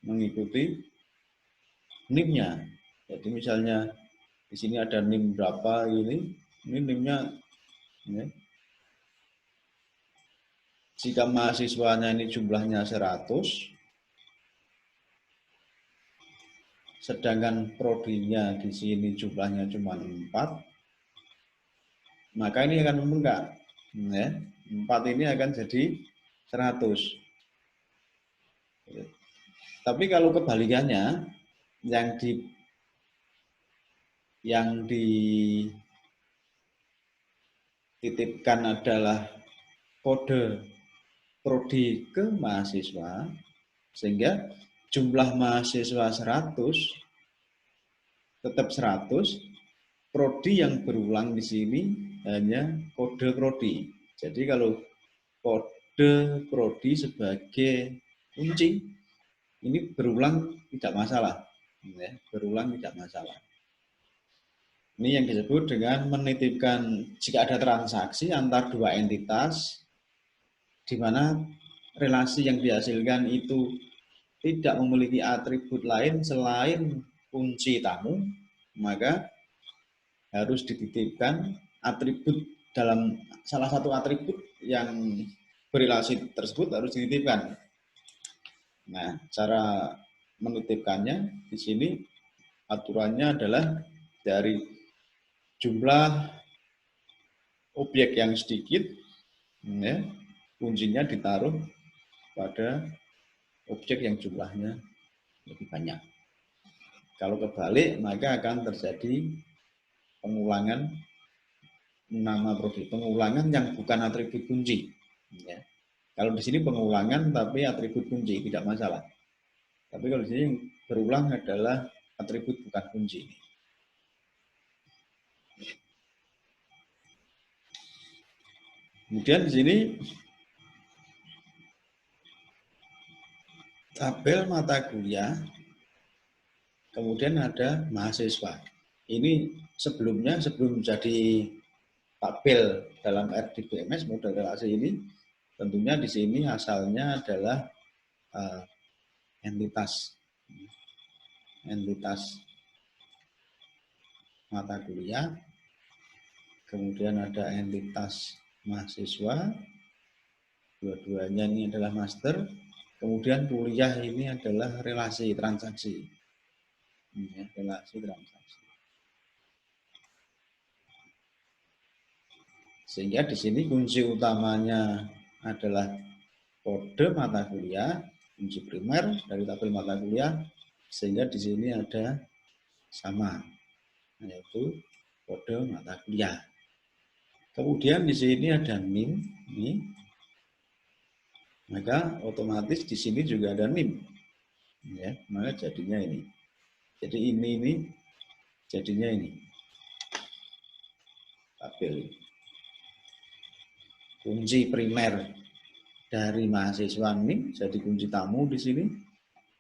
mengikuti NIM-nya. Jadi misalnya di sini ada NIM berapa ini NIM-nya ya. Jika mahasiswanya ini jumlahnya 100, sedangkan prodinya di sini jumlahnya cuma 4, maka ini akan membengkak. Ya. 4 ini akan jadi 100. Tapi kalau kebalikannya, yang dititipkan adalah kode prodi ke mahasiswa, sehingga jumlah mahasiswa 100 tetap 100, prodi yang berulang di sini hanya kode prodi. Jadi kalau kode prodi sebagai kunci, ini berulang tidak masalah. Ya, berulang tidak masalah. Ini yang disebut dengan menitipkan jika ada transaksi antar dua entitas, di mana relasi yang dihasilkan itu tidak memiliki atribut lain selain kunci tamu, maka harus dititipkan atribut dalam salah satu atribut yang berrelasi tersebut harus dititipkan. Nah, cara menitipkannya di sini aturannya adalah dari jumlah objek yang sedikit, ya, kuncinya ditaruh pada objek yang jumlahnya lebih banyak. Kalau kebalik, maka akan terjadi pengulangan nama prodi, pengulangan yang bukan atribut kunci. Ya. Kalau di sini pengulangan tapi atribut kunci tidak masalah. Tapi kalau di sini berulang adalah atribut bukan kunci. Kemudian di sini tabel mata kuliah, kemudian ada mahasiswa. Ini sebelum jadi tabel dalam RDBMS model relasi ini, tentunya di sini asalnya adalah entitas mata kuliah, kemudian ada entitas mahasiswa, dua-duanya ini adalah master, kemudian kuliah ini adalah relasi transaksi. Ya, relasi transaksi. Sehingga di sini kunci utamanya adalah kode mata kuliah, kunci primer dari tabel mata kuliah, sehingga di sini ada sama, yaitu kode mata kuliah. Kemudian di sini ada NIM, ini, maka otomatis di sini juga ada NIM, ya, maka jadinya ini. Jadi ini jadinya ini tabel kunci primer dari mahasiswa NIM jadi kunci tamu di sini,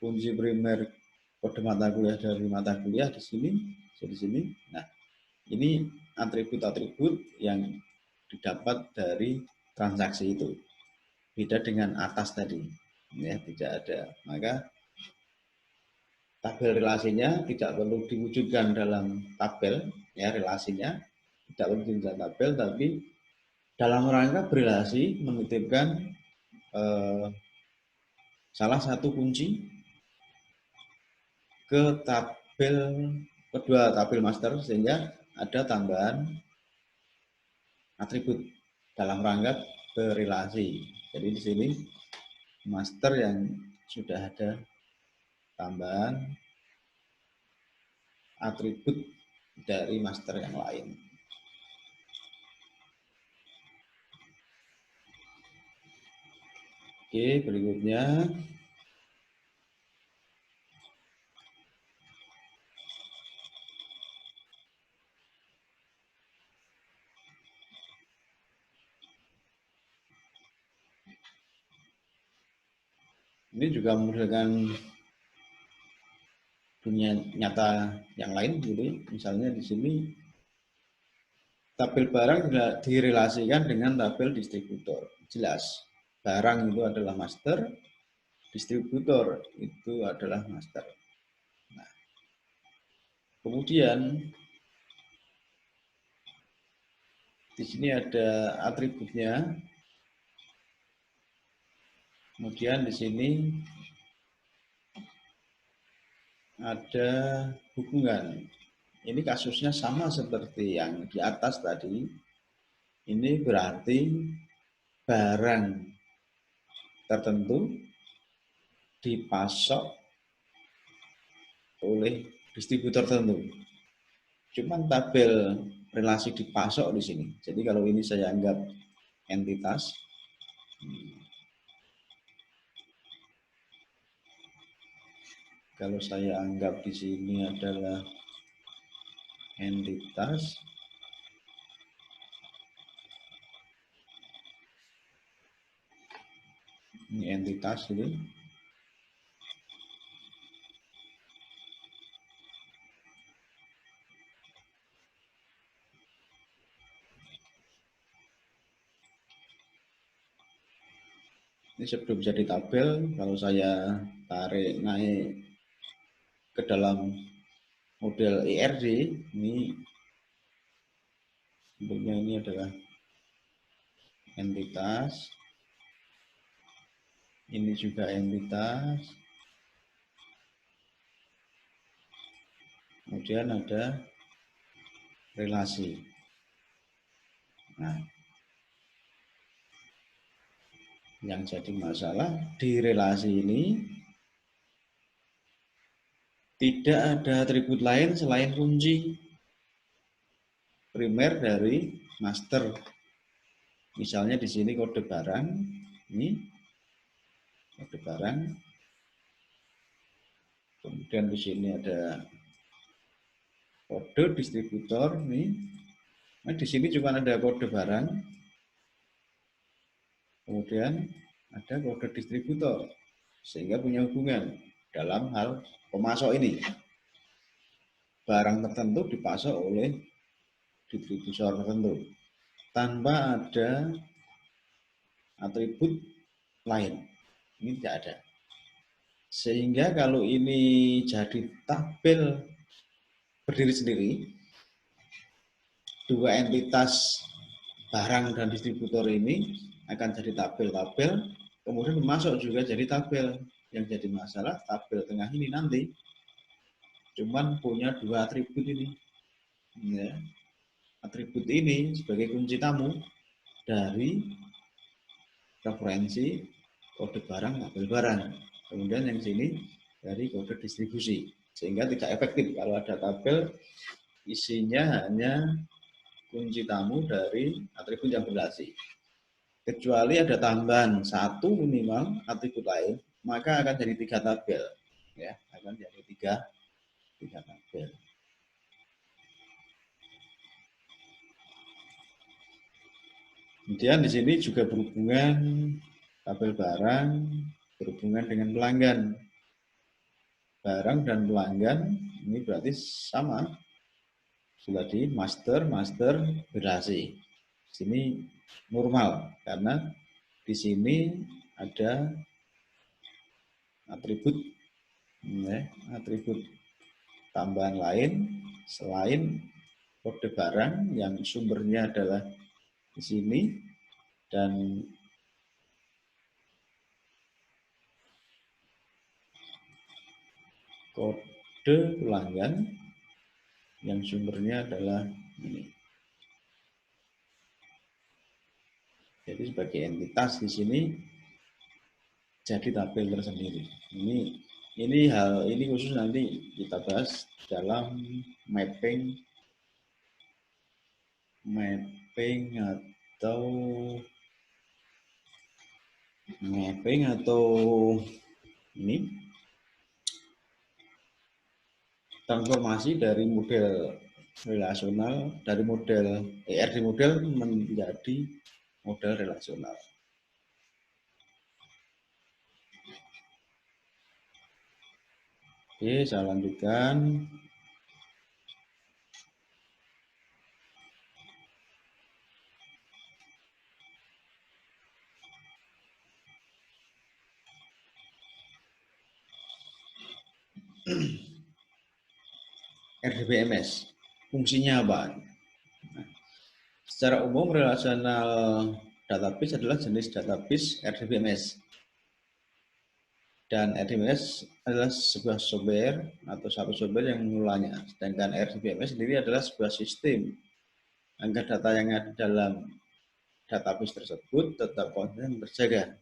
kunci primer kode mata kuliah dari mata kuliah di sini, jadi sini. Nah, ini atribut-atribut yang didapat dari transaksi itu. Beda dengan atas tadi, ya, tidak ada. Maka tabel relasinya tidak perlu diwujudkan dalam tabel, ya, relasinya tidak perlu diwujudkan dalam tabel, tapi dalam rangka berelasi menitipkan salah satu kunci ke tabel kedua tabel master, sehingga ada tambahan atribut dalam rangka berelasi. Jadi di sini master yang sudah ada tambahan atribut dari master yang lain. Oke, berikutnya ini juga menggunakan dunia nyata yang lain, gitu. Misalnya di sini tabel barang direlasikan dengan tabel distributor. Jelas, barang itu adalah master distributor itu adalah master. Nah, kemudian di sini ada atributnya. Kemudian di sini ada hubungan. Ini kasusnya sama seperti yang di atas tadi. Ini berarti barang tertentu dipasok oleh distributor tertentu. Cuman tabel relasi dipasok di sini. Jadi kalau ini saya anggap entitas, kalau saya anggap di sini adalah entitas, ini entitas ini. Ini sebelum jadi tabel, kalau saya tarik naik ke dalam model ERD, ini bentuknya ini adalah entitas, ini juga entitas, kemudian ada relasi. Nah, yang jadi masalah di relasi ini tidak ada atribut lain selain kunci primer dari master. Misalnya di sini kode barang, ini kode barang. Kemudian di sini ada kode distributor, nih. Nah, di sini cuma ada kode barang. Kemudian ada kode distributor, sehingga punya hubungan dalam hal pemasok ini. Barang tertentu dipasok oleh distributor tertentu tanpa ada atribut lain. Ini tidak ada. Sehingga kalau ini jadi tabel berdiri sendiri, dua entitas barang dan distributor ini akan jadi tabel-tabel, kemudian masuk juga jadi tabel. Yang jadi masalah tabel tengah ini nanti cuman punya dua atribut ini. Ya. Atribut ini sebagai kunci tamu dari referensi kode barang, tabel barang. Kemudian yang sini dari kode distribusi. Sehingga tidak efektif kalau ada tabel isinya hanya kunci tamu dari atribut yang berrelasi. Kecuali ada tambahan satu minimal atribut lain, maka akan jadi tiga tabel. Ya, akan jadi tiga tabel. Kemudian di sini juga berhubungan tabel barang berhubungan dengan pelanggan. Barang dan pelanggan ini berarti sama. Tadi master relasi. Sini normal karena di sini ada atribut ya, atribut tambahan lain selain kode barang yang sumbernya adalah di sini dan kode pelanggan yang sumbernya adalah ini. Jadi sebagai entitas di sini jadi tabel tersendiri. Ini khusus nanti kita bahas dalam mapping atau ini transformasi dari model relasional dari model ERD model menjadi model relasional. Oke, saya lanjutkan. RDBMS. Fungsinya apa? Nah, secara umum relational database adalah jenis database RDBMS. Dan RDBMS adalah sebuah software atau satu software yang mengelolanya. Sedangkan RDBMS sendiri adalah sebuah sistem agar data yang ada dalam database tersebut tetap konsisten terjaga.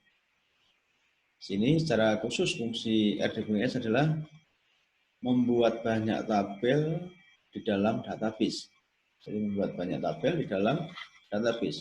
Sini secara khusus fungsi RDBMS adalah membuat banyak tabel di dalam database. Jadi membuat banyak tabel di dalam database.